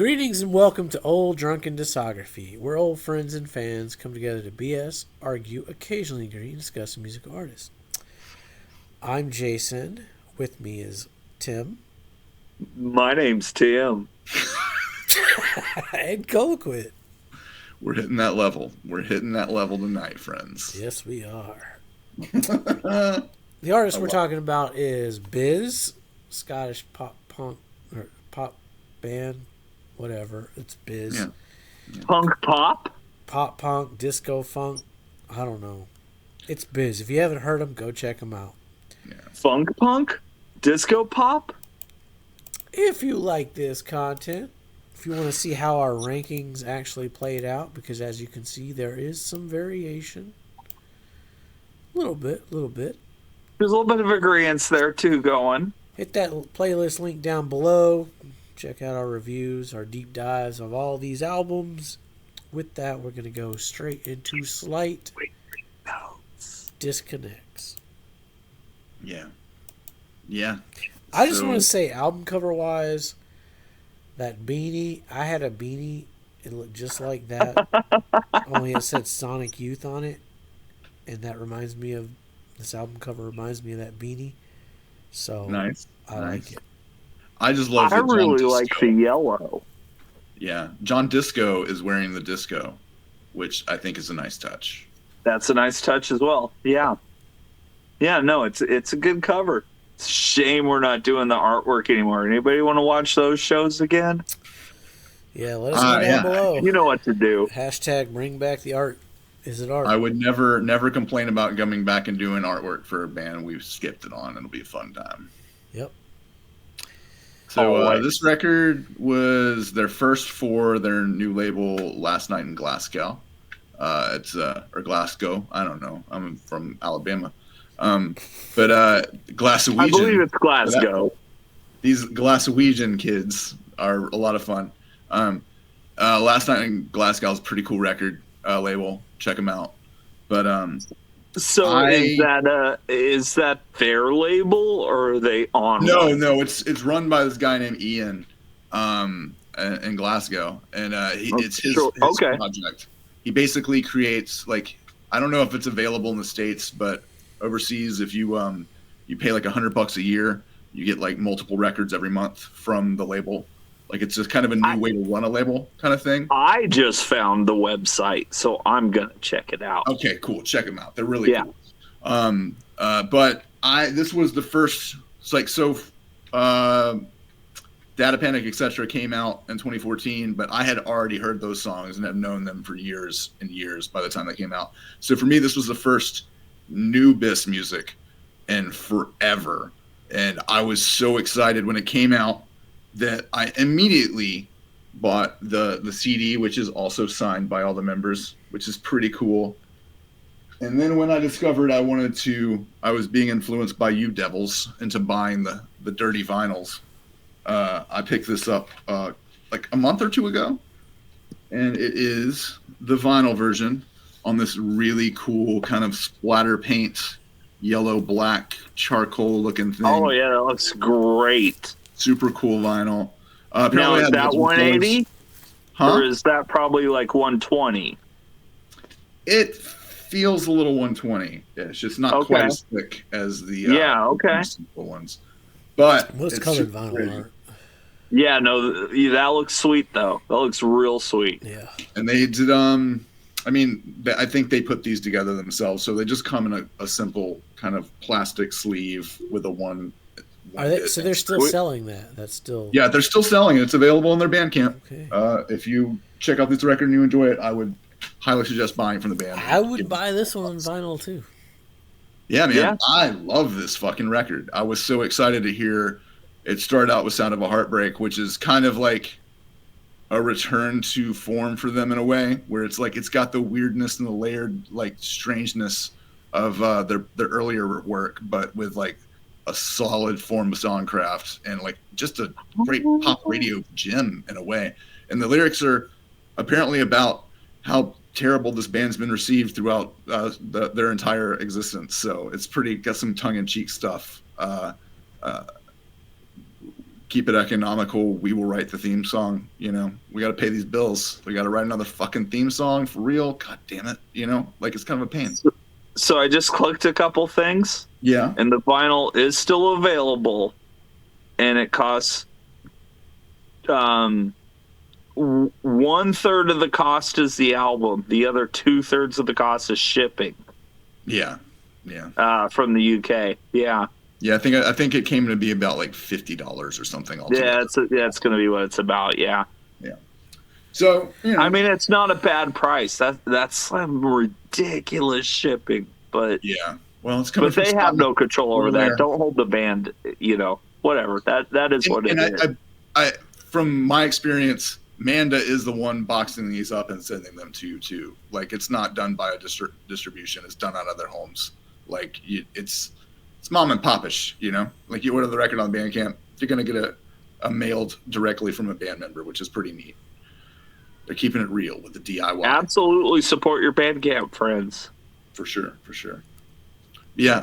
Greetings and welcome to Old Drunken Discography, where old friends and fans come together to BS, argue, occasionally agree, and discuss a musical artist. I'm Jason. With me is Tim. My name's Tim. And Colquitt. We're hitting that level. We're hitting that level tonight, friends. Yes, we are. The artist we're talking about is Biz, Scottish pop punk or pop band, whatever. It's Biz. Yeah. Punk pop? Pop punk, disco funk. I don't know. It's Biz. If you haven't heard them, go check them out. Yeah. Funk punk? Disco pop? If you like this content, if you want to see how our rankings actually played out, because as you can see, there is some variation. A little bit. There's a little bit of agreement there, too, going. Hit that playlist link down below. Check out our reviews, our deep dives of all these albums. With that, we're going to go straight into slight disconnects. Yeah. Yeah. I just want to say, album cover wise, that beanie, I had a beanie, it looked just like that, only it said Sonic Youth on it, and that reminds me of, this album cover reminds me of that beanie, so nice. I like it. I just love I really like the yellow. Yeah. John Disco is wearing the disco, which I think is a nice touch. That's a nice touch as well. Yeah. Yeah, no, it's a good cover. It's a shame we're not doing the artwork anymore. Anybody want to watch those shows again? Yeah, let us know down below. You know what to do. Hashtag bring back the art. Is it art? I would never complain about coming back and doing artwork for a band we've skipped it on. It'll be a fun time. Yep. So this record was their first for their new label, Last Night in Glasgow. It's or Glasgow. I don't know. I'm from Alabama. But Glaswegian. I believe it's Glasgow. These Glaswegian kids are a lot of fun. Last Night in Glasgow is a pretty cool record label. Check them out. But so is that their label or are they on? No, it's run by this guy named Ian in Glasgow, and it's his project. He basically creates, like, I don't know if it's available in the States, but overseas, if you pay like $100 a year, you get like multiple records every month from the label. Like, it's just kind of a new way to run a label kind of thing. I just found the website, so I'm gonna check it out. Okay, cool. Check them out. They're really cool. But this was the first, Data Panic, etc. came out in 2014, but I had already heard those songs and have known them for years and years by the time they came out. So for me, this was the first new Biss music in forever. And I was so excited when it came out that I immediately bought the CD, which is also signed by all the members, which is pretty cool. And then when I discovered I was being influenced by you devils into buying the dirty vinyls, I picked this up like a month or two ago, and it is the vinyl version on this really cool kind of splatter paint, yellow, black, charcoal looking thing. Oh yeah, that looks great. Super cool vinyl. Now is that 180? Huh? Or is that probably like 120? It feels a little 120. Yeah, it's just not quite as thick as the simple ones. But what's colored vinyl art? Yeah, no, that looks sweet though. That looks real sweet. Yeah. And they did I think they put these together themselves, so they just come in a simple kind of plastic sleeve with a one. Are they? So they're still selling that? That's still. Yeah, they're still selling it. It's available on their Bandcamp. Okay. If you check out this record and you enjoy it, I would highly suggest buying from the band. I would buy this one on vinyl too. Yeah, man, yeah. I love this fucking record. I was so excited to hear it start out with Sound of a Heartbreak, which is kind of like a return to form for them in a way, where it's like it's got the weirdness and the layered like strangeness of their earlier work, but with like a solid form of songcraft and like just a great pop radio gem in a way. And the lyrics are apparently about how terrible this band's been received throughout their entire existence. So it's got some tongue-in-cheek stuff keep it economical. We will write the theme song. You know, we got to pay these bills. We got to write another fucking theme song for real. God damn it. You know, like it's kind of a pain. So I just clicked a couple things. Yeah. And the vinyl is still available, and it costs 1/3 of the cost is the album. The other 2/3 of the cost is shipping. Yeah. Yeah. From the UK. Yeah. Yeah, I think it came to be about like $50 or something. Yeah, it's going to be what it's about. Yeah. Yeah. So, you know, I mean, it's not a bad price. That's some ridiculous shipping, but yeah. Well, it's coming. But they have no control over that. Don't hold the band. You know, whatever. That is what it is. I, from my experience, Manda is the one boxing these up and sending them to you too. Like it's not done by a distribution. It's done out of their homes. Like it's mom and popish, you know. Like you order the record on Bandcamp, you're gonna get a mailed directly from a band member, which is pretty neat. They're keeping it real with the DIY. Absolutely support your Bandcamp friends. For sure. Yeah,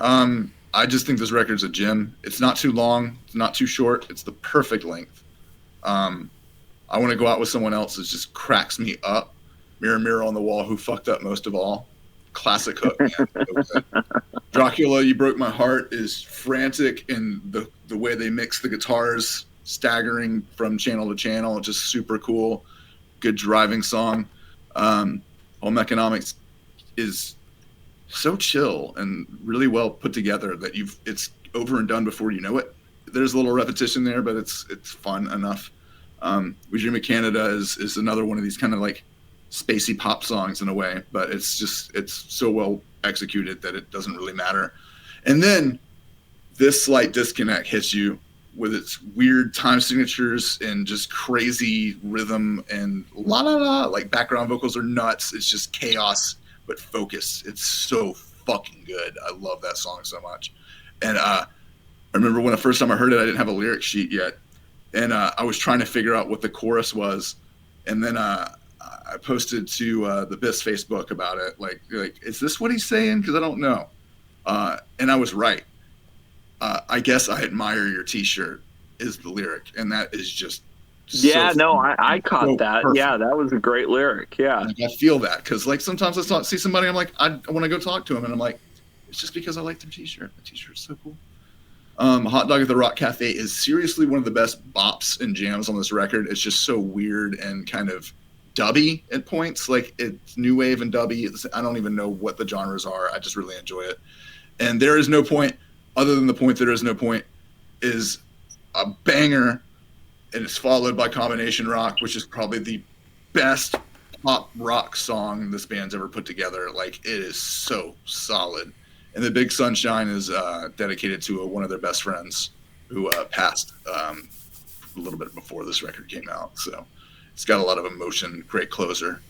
I just think this record's a gem. It's not too long. It's not too short. It's the perfect length. I want to go out with someone else that just cracks me up. Mirror, mirror on the wall, who fucked up most of all? Classic hook, man. Dracula, You Broke My Heart is frantic in the way they mix the guitars, staggering from channel to channel. Just super cool. Good driving song. Home Economics is so chill and really well put together that it's over and done before you know it. There's a little repetition there, but it's fun enough. We Dream of Canada is another one of these kind of like spacey pop songs in a way, but it's so well executed that it doesn't really matter. And then this Slight Disconnect hits you with its weird time signatures and just crazy rhythm and la la la, like background vocals are nuts. It's just chaos but focus. It's so fucking good. I love that song so much. And I remember when the first time I heard it, I didn't have a lyric sheet yet, and I was trying to figure out what the chorus was, and then I posted to the BIS Facebook about it, like is this what he's saying? Because I don't know. And I was right. I guess I admire your T-shirt is the lyric, and that is just I caught that. Perfect. Yeah, that was a great lyric. Yeah, like, I feel that because like sometimes I see somebody, I'm like I want to go talk to him, and I'm like it's just because I like their T-shirt. The T-shirt's so cool. Hot Dog at the Rock Cafe is seriously one of the best bops and jams on this record. It's just so weird and kind of dubby at points. Like it's new wave and dubby. I don't even know what the genres are. I just really enjoy it. And There Is No Point, other than the point There Is No Point, is a banger, and it's followed by Combination Rock, which is probably the best pop rock song this band's ever put together. Like it is so solid. And The Big Sunshine is dedicated to one of their best friends who passed a little bit before this record came out. So it's got a lot of emotion, great closer.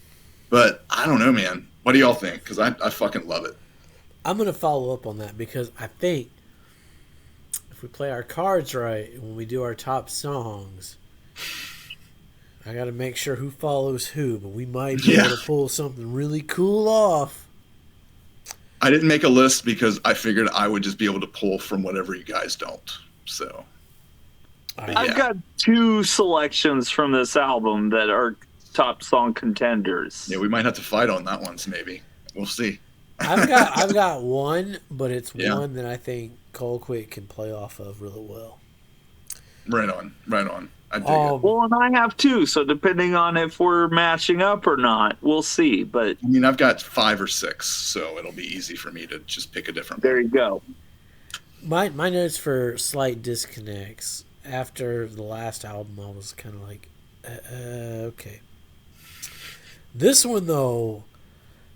But I don't know, man. What do y'all think? Because I fucking love it. I'm going to follow up on that because I think if we play our cards right when we do our top songs, I got to make sure who follows who, but we might be able to pull something really cool off. I didn't make a list because I figured I would just be able to pull from whatever you guys don't. So I've got 2 selections from this album that are top song contenders. Yeah, we might have to fight on that one, maybe. We'll see. I've got one, but it's one that I think Colquitt can play off of really well. Right on. I dig it. Well, and I have 2, so depending on if we're matching up or not, we'll see. But I mean, I've got 5 or 6, so it'll be easy for me to just pick a different one. There you go. My notes for Slight Disconnects. After the last album, I was kind of like, okay. This one, though,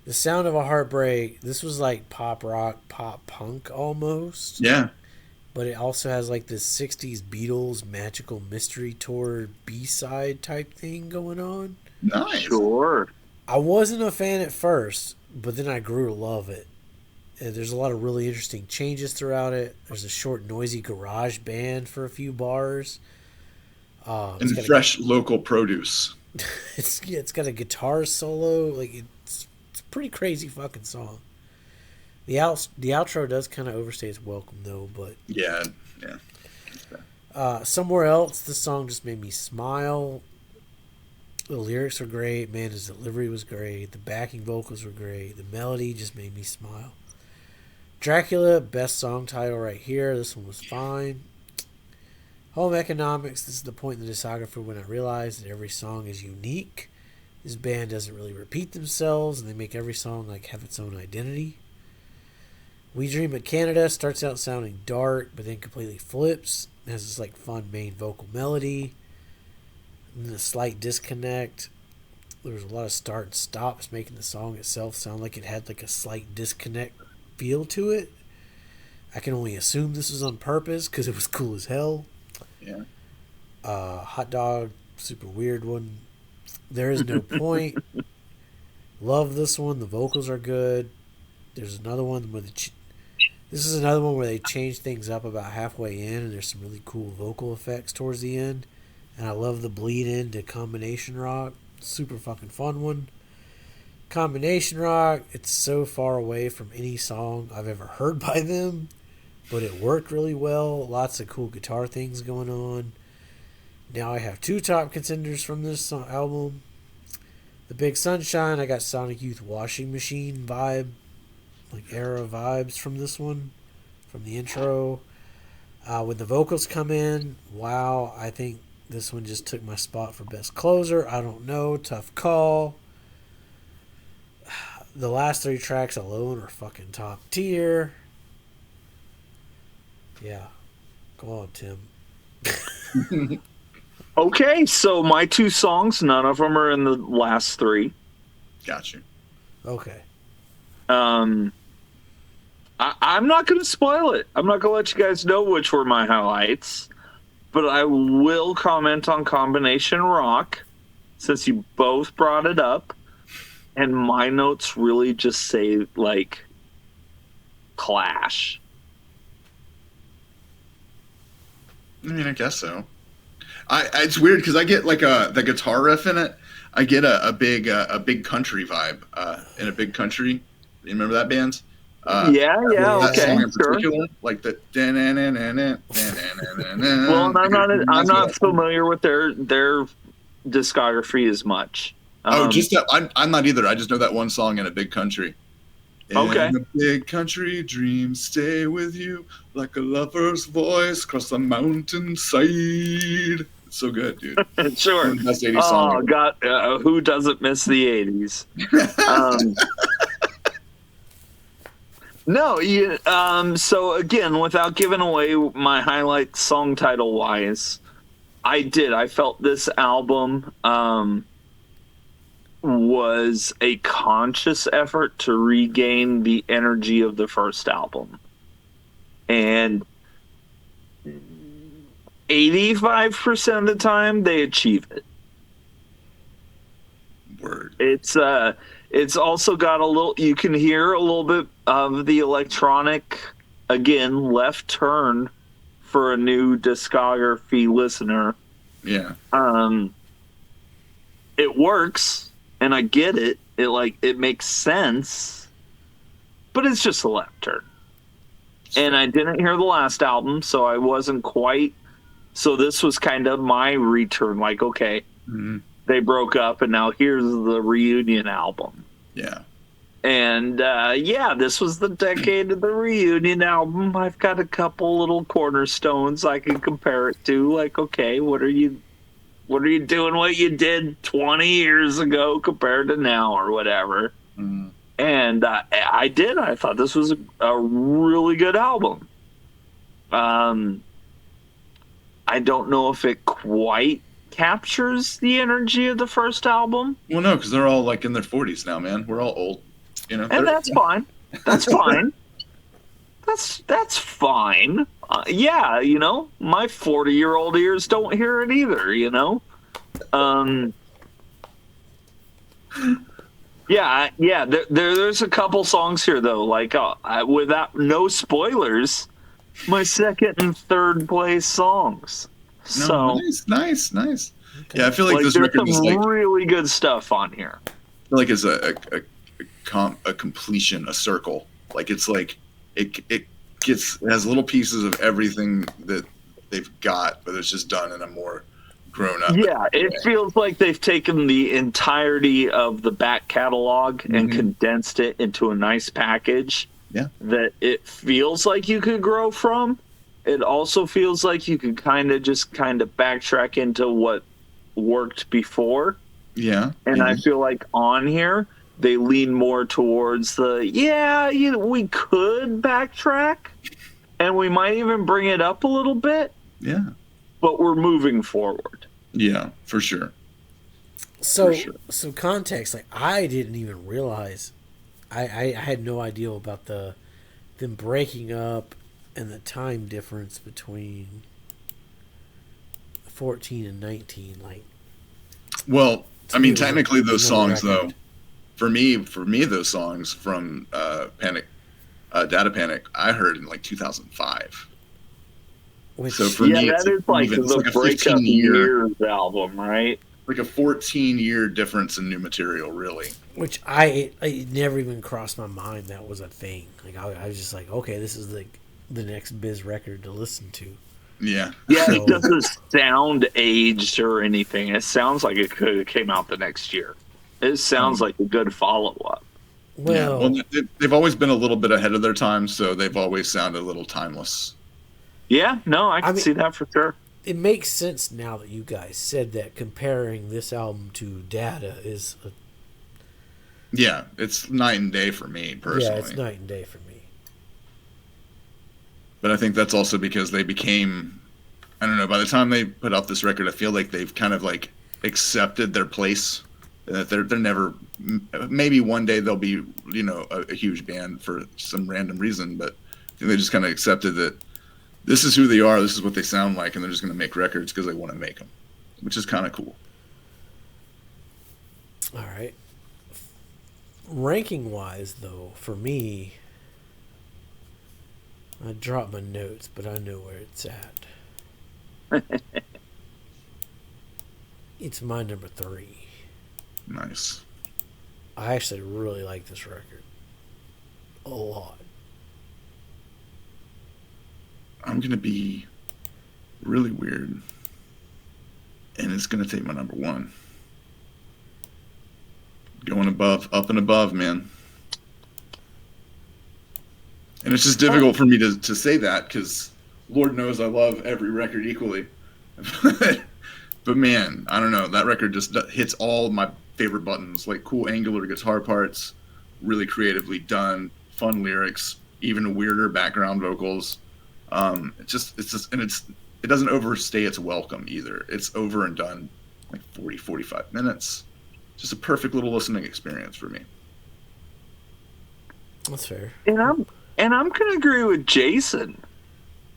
The Sound of a Heartbreak, this was like pop rock, pop punk almost. Yeah. But it also has like this 60s Beatles Magical Mystery Tour B-side type thing going on. Nice. Sure. I wasn't a fan at first, but then I grew to love it. And there's a lot of really interesting changes throughout it. There's a short, noisy garage band for a few bars. And fresh local produce. It's got a guitar solo. Like it's a pretty crazy fucking song. The outro does kind of overstay its welcome though, but yeah. Somewhere Else, this song just made me smile. The lyrics were great, man. His delivery was great. The backing vocals were great. The melody just made me smile. Dracula, best song title right here. This one was fine. Home Economics, this is the point in the discography when I realized that every song is unique. This band doesn't really repeat themselves, and they make every song like have its own identity. We Dream of Canada starts out sounding dark, but then completely flips. It has this like fun main vocal melody. And then a slight disconnect. There was a lot of start and stops, making the song itself sound like it had like a slight disconnect feel to it. I can only assume this was on purpose because it was cool as hell. Yeah. Hot Dog, super weird one. There Is No Point. Love this one. The vocals are good. There's another one where this is another one where they change things up about halfway in, and there's some really cool vocal effects towards the end. And I love the bleed into combination rock. Super fucking fun one. Combination rock, it's so far away from any song I've ever heard by them, but it worked really well. Lots of cool guitar things going on. Now I have two top contenders from this album. The Big Sunshine, I got Sonic Youth Washing Machine vibe, like era vibes from this one, from the intro. When the vocals come in, wow, I think this one just took my spot for best closer. I don't know, tough call. The last three tracks alone are fucking top tier. Yeah. Go on, Tim. Okay, so my two songs, none of them are in the last three. Got you. Okay. I'm not going to spoil it. I'm not going to let you guys know which were my highlights, but I will comment on Combination Rock since you both brought it up, and my notes really just say like Clash. I mean, I guess so. It's weird because I get like the guitar riff in it. I get a big country vibe in a Big Country. You remember that band? Yeah, that okay, song in sure. particular, like the. Well, I'm not familiar with their discography as much. Just that I'm not either. I just know that one song in a Big Country. Okay. In a big country, dreams stay with you like a lover's voice across the mountainside. It's so good, dude. Sure. One of the best 80s songs ever. God, who doesn't miss the 80s? No, so again, without giving away my highlight song title wise, I felt this album was a conscious effort to regain the energy of the first album. And 85% of the time they achieve it. Word. It's also got a little, you can hear a little bit of the electronic, again, left turn for a new discography listener. Yeah. It works, and I get it. It makes sense, but it's just a left turn. And I didn't hear the last album, so I wasn't quite. So this was kind of my return. Like, okay, they broke up, and now here's the reunion album. Yeah. And this was the decade of the reunion album. I've got a couple little cornerstones I can compare it to. Like, okay, what are you doing? What you did 20 years ago compared to now, or whatever. And I did. I thought this was a really good album. I don't know if it quite captures the energy of the first album. Well, no, because they're all like in their 40s now, man. We're all old, you know. And that's fine. That's fine. That's fine. Yeah, you know, my 40-year-old ears don't hear it either. You know. Yeah. There's a couple songs here though, like without no spoilers, my second and third place songs. No, So nice. Yeah, I feel like this there's record is some like really good stuff on here. I feel like it's a completion, a circle. Like it's like it has little pieces of everything that they've got, but it's just done in a more grown up. Yeah, it feels like they've taken the entirety of the back catalog and condensed it into a nice package. Yeah. That it feels like you could grow from. It also feels like you could kind of backtrack into what worked before. Yeah. And I feel like on here, they lean more towards we could backtrack and we might even bring it up a little bit. Yeah. But we're moving forward. Yeah, for sure. So context, like I didn't even realize, I had no idea about them breaking up and the time difference between 14 and 19. Like, well, I mean, technically like those songs though, for me, those songs from Data Panic, I heard in like 2005. So for me, that is like the breakup years album, right? Like a 14-year difference in new material, really. Which I never even crossed my mind that was a thing. Like I was just like, okay, this is like the next Biz record to listen to. Yeah. Yeah, it doesn't sound aged or anything. It sounds like it could have came out the next year. It sounds like a good follow-up. Well, they've always been a little bit ahead of their time, so they've always sounded a little timeless. Yeah, no, I can see that for sure. It makes sense now that you guys said that comparing this album to Data is... Yeah, it's night and day for me, personally. Yeah, it's night and day for me. But I think that's also because they became... I don't know, by the time they put out this record, I feel like they've kind of like accepted their place. They're never... Maybe one day they'll be, a huge band for some random reason, but I think they just kind of accepted that this is who they are, this is what they sound like, and they're just going to make records because they want to make them, which is kind of cool. All right. Ranking-wise, though, for me, I dropped my notes, but I know where it's at. It's my number 3. Nice. I actually really like this record. A lot. I'm going to be really weird, and it's going to take my number 1. Going up and above, man. And it's just difficult for me to say that because Lord knows I love every record equally. But man, I don't know. That record just hits all my favorite buttons, like cool angular guitar parts, really creatively done, fun lyrics, even weirder background vocals. It doesn't overstay its welcome either. It's over and done like 45 minutes. Just a perfect little listening experience for me. That's fair. And I'm gonna agree with Jason.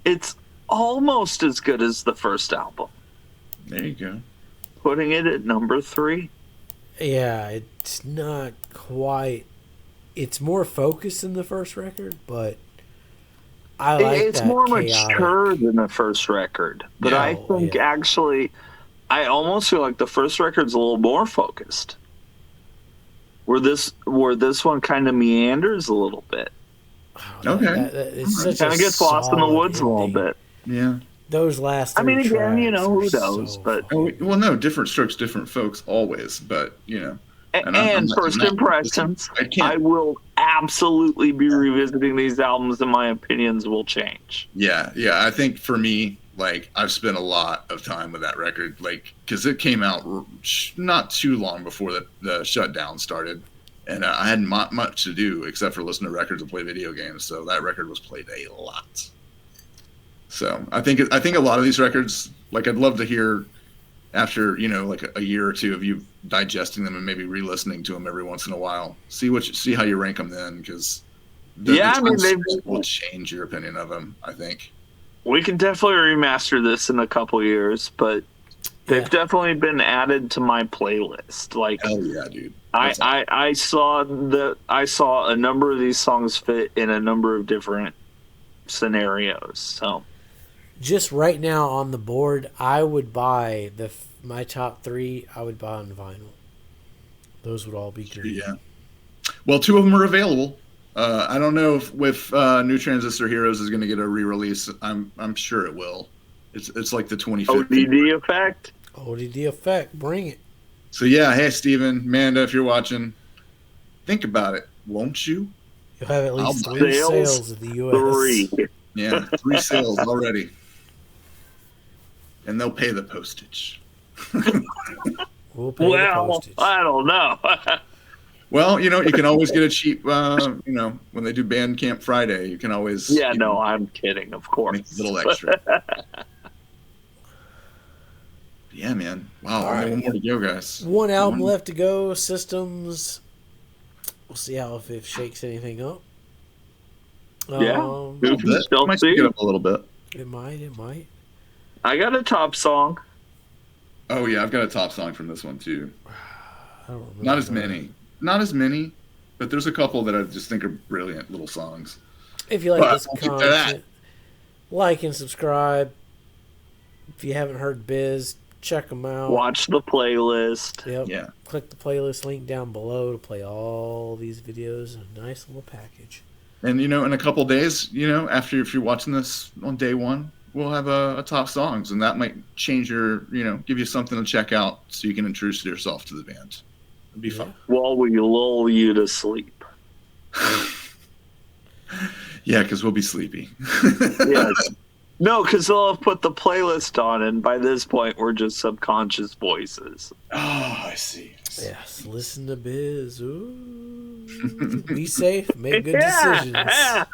It's almost as good as the first album. There you go. Putting it at number 3. Yeah, it's not quite. It's more focused than the first record, but I like it's that more chaotic. mature than the first record. But Yeah, I think actually, I almost feel like the first record's a little more focused. Where this one kind of meanders a little bit. Okay. It's kind of gets lost in the woods a little bit. Yeah. Those last 3 I mean, again, tracks who are knows? so But Well, no, different strokes, different folks, always. But and first impressions, I will absolutely be revisiting these albums, and my opinions will change. Yeah. I think for me, like I've spent a lot of time with that record, like because it came out not too long before the shutdown started, and I hadn't much to do except for listen to records and play video games. So that record was played a lot. So I think a lot of these records, like I'd love to hear after like a year or two of you digesting them and maybe re-listening to them every once in a while. See how you rank them then, because they will change your opinion of them. I think we can definitely remaster this in a couple years, but they've definitely been added to my playlist. Like, hell yeah, dude! I saw a number of these songs fit in a number of different scenarios. So. Just right now on the board, I would buy my top 3. I would buy on vinyl. Those would all be green. Yeah. Well, 2 of them are available. I don't know if New Transistor Heroes is going to get a re-release. I'm sure it will. It's like the 25th. O.D.D. effect. O.D.D. effect. Bring it. So yeah, hey Steven, Amanda, if you're watching, think about it, won't you? You'll have at least I'll 3 sales, sales in the U.S. 3. Yeah, 3 sales already. And they'll pay the postage. We'll pay the Well, postage. I don't know. Well, you can always get a cheap, when they do Bandcamp Friday, you can always I'm kidding, of course. make a little extra. Yeah, man. Wow, All only right. one more to go, guys. One album left to go. Systems. We'll see how if it shakes anything up. Yeah. A little bit. Might pick it up a little bit. It might. I got a top song. Oh yeah, I've got a top song from this one too. I don't remember. Not as many, but there's a couple that I just think are brilliant little songs. If you like this We'll get to that. content, like and subscribe. If you haven't heard Biz, check them out. Watch the playlist. Yep. Yeah. Click the playlist link down below to play all these videos in a nice little package. And in a couple days, after if you're watching this on day one, we'll have a top songs, and that might change your, give you something to check out so you can introduce yourself to the band. It'd be fun. While we lull you to sleep. Yeah, because we'll be sleepy. Yeah. No, because they'll have put the playlist on, and by this point, we're just subconscious voices. Oh, I see. Yes, listen to Biz. Ooh. Be safe. Make good decisions. Yeah.